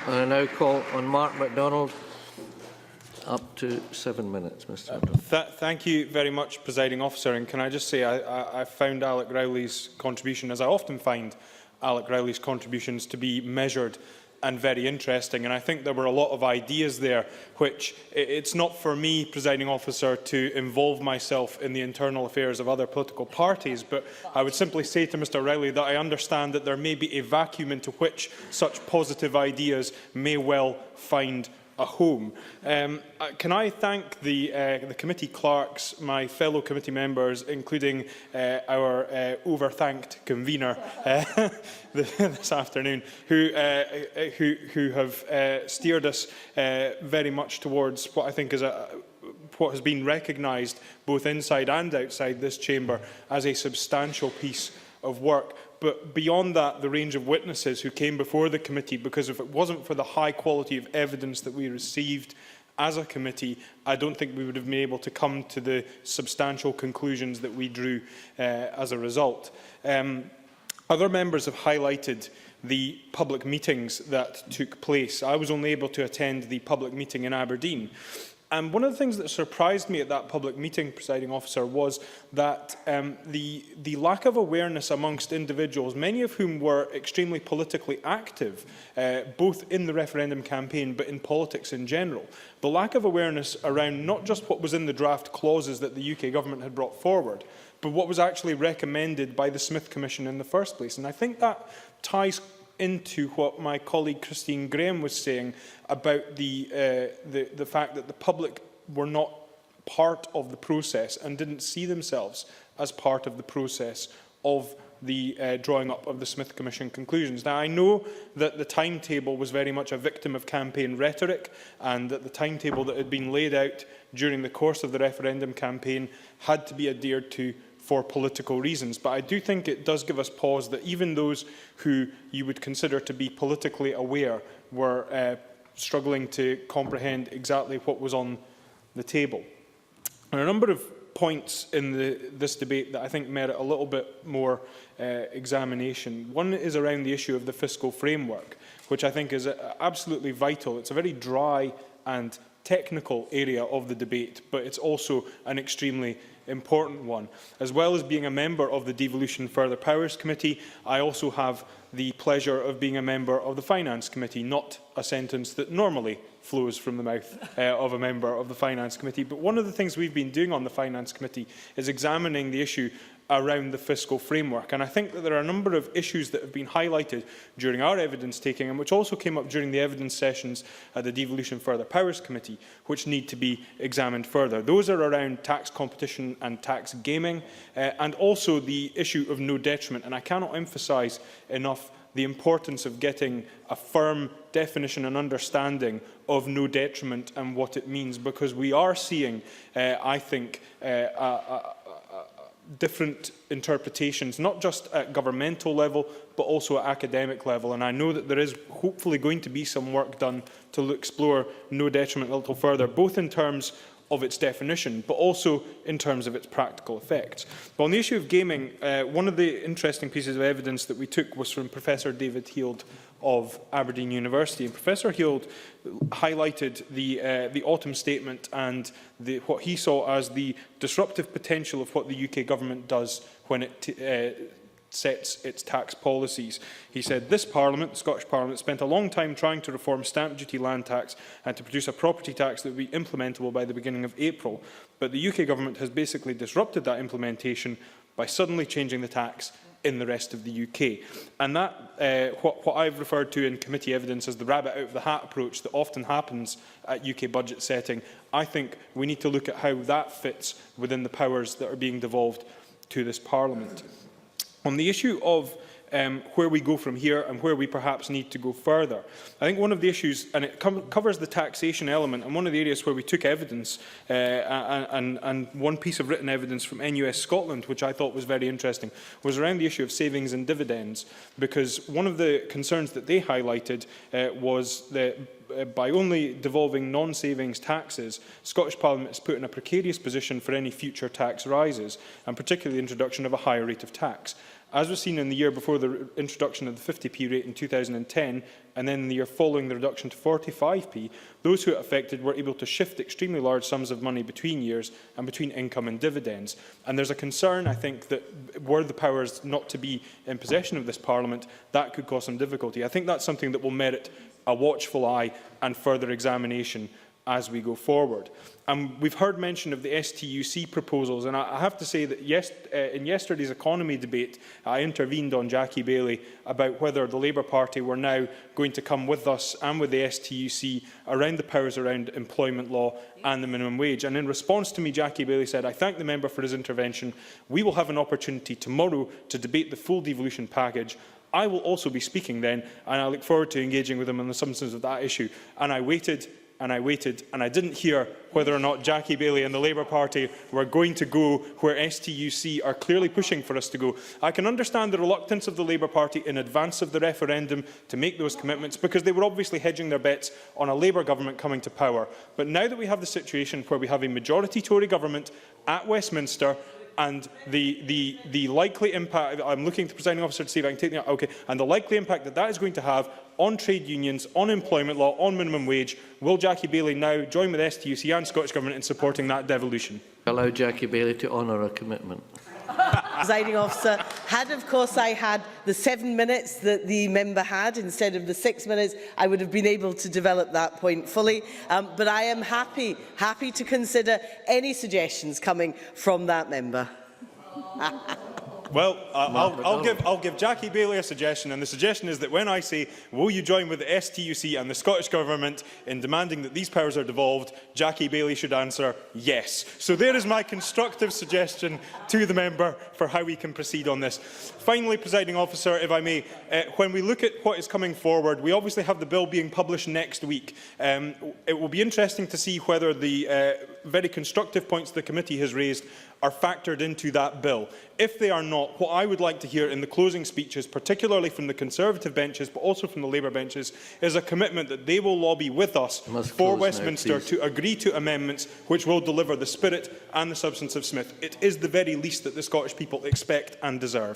I now call on Mark McDonald. Up to 7 minutes, Mr. McDonald. Thank you very much, Presiding Officer. And can I just say I found Alec Rowley's contribution, as I often find Alec Rowley's contributions, to be measured and very interesting. And I think there were a lot of ideas there which it's not for me, Presiding Officer, to involve myself in the internal affairs of other political parties, but I would simply say to Mr Rowley that I understand that there may be a vacuum into which such positive ideas may well find a home. Can I thank the committee clerks, my fellow committee members, including our over-thanked convener this afternoon, who have steered us very much towards what I think is what has been recognised both inside and outside this chamber as a substantial piece of work. But beyond that, the range of witnesses who came before the committee, because if it wasn't for the high quality of evidence that we received as a committee, I don't think we would have been able to come to the substantial conclusions that we drew as a result. Other members have highlighted the public meetings that took place. I was only able to attend the public meeting in Aberdeen. And one of the things that surprised me at that public meeting, Presiding Officer, was that the lack of awareness amongst individuals, many of whom were extremely politically active, both in the referendum campaign but in politics in general, the lack of awareness around not just what was in the draft clauses that the UK government had brought forward, but what was actually recommended by the Smith Commission in the first place. And I think that ties into what my colleague Christine Graham was saying about the fact that the public were not part of the process and didn't see themselves as part of the process of the drawing up of the Smith Commission conclusions. Now, I know that the timetable was very much a victim of campaign rhetoric, and that the timetable that had been laid out during the course of the referendum campaign had to be adhered to for political reasons. But I do think it does give us pause that even those who you would consider to be politically aware were struggling to comprehend exactly what was on the table. There are a number of points in this debate that I think merit a little bit more examination. One is around the issue of the fiscal framework, which I think is absolutely vital. It's a very dry and technical area of the debate, but it's also an extremely important one. As well as being a member of the Devolution Further Powers Committee, I also have the pleasure of being a member of the Finance Committee, not a sentence that normally flows from the mouth of a member of the Finance Committee. But one of the things we've been doing on the Finance Committee is examining the issue around the fiscal framework. And I think that there are a number of issues that have been highlighted during our evidence taking, and which also came up during the evidence sessions at the Devolution Further Powers Committee, which need to be examined further. Those are around tax competition and tax gaming, and also the issue of no detriment. And I cannot emphasise enough the importance of getting a firm definition and understanding of no detriment and what it means, because we are seeing, I think, different interpretations, not just at governmental level, but also at academic level. And I know that there is hopefully going to be some work done to explore no detriment a little further, both in terms of its definition, but also in terms of its practical effects. But on the issue of gaming, one of the interesting pieces of evidence that we took was from Professor David Heald of Aberdeen University. And Professor Heald highlighted the autumn statement and what he saw as the disruptive potential of what the UK government does when it sets its tax policies. He said, "This Parliament, the Scottish Parliament, spent a long time trying to reform stamp duty, land tax and to produce a property tax that would be implementable by the beginning of April. But the UK government has basically disrupted that implementation by suddenly changing the tax in the rest of the UK." And that, what I've referred to in committee evidence as the rabbit out of the hat approach that often happens at UK budget setting, I think we need to look at how that fits within the powers that are being devolved to this Parliament. On the issue of where we go from here and where we perhaps need to go further, I think one of the issues, and it covers the taxation element, and one of the areas where we took evidence and one piece of written evidence from NUS Scotland, which I thought was very interesting, was around the issue of savings and dividends, because one of the concerns that they highlighted was that by only devolving non-savings taxes, Scottish Parliament is put in a precarious position for any future tax rises, and particularly the introduction of a higher rate of tax. As was seen in the year before the introduction of the 50p rate in 2010, and then in the year following the reduction to 45p, those who it affected were able to shift extremely large sums of money between years and between income and dividends. And there's a concern, I think, that were the powers not to be in possession of this Parliament, that could cause some difficulty. I think that's something that will merit a watchful eye and further examination as we go forward. We've heard mention of the STUC proposals, and I have to say that in yesterday's economy debate, I intervened on Jackie Baillie about whether the Labour Party were now going to come with us and with the STUC around the powers around employment law and the minimum wage. And in response to me, Jackie Baillie said, "I thank the member for his intervention. We will have an opportunity tomorrow to debate the full devolution package. I will also be speaking then, and I look forward to engaging with him on the substance of that issue." And I waited, and I waited, and I didn't hear whether or not Jackie Baillie and the Labour Party were going to go where STUC are clearly pushing for us to go. I can understand the reluctance of the Labour Party in advance of the referendum to make those commitments, because they were obviously hedging their bets on a Labour government coming to power. But now that we have the situation where we have a majority Tory government at Westminster, and the likely impact, I'm looking to the presiding officer to see if I can take that, okay, and the likely impact that that is going to have on trade unions, on employment law, on minimum wage, will Jackie Baillie now join with STUC and Scottish Government in supporting that devolution? Allow Jackie Baillie to honour a commitment. Presiding officer, had of course I had the 7 minutes that the member had instead of the 6 minutes, I would have been able to develop that point fully. But I am happy to consider any suggestions coming from that member. Well, I'll give Jackie Baillie a suggestion, and the suggestion is that when I say, will you join with the STUC and the Scottish Government in demanding that these powers are devolved, Jackie Baillie should answer yes. So there is my constructive suggestion to the member for how we can proceed on this. Finally, presiding officer, if I may, when we look at what is coming forward, we obviously have the bill being published next week. It will be interesting to see whether the very constructive points the committee has raised are factored into that bill. If they are not, what I would like to hear in the closing speeches, particularly from the Conservative benches, but also from the Labour benches, is a commitment that they will lobby with us for Westminster to agree to amendments which will deliver the spirit and the substance of Smith. It is the very least that the Scottish people expect and deserve.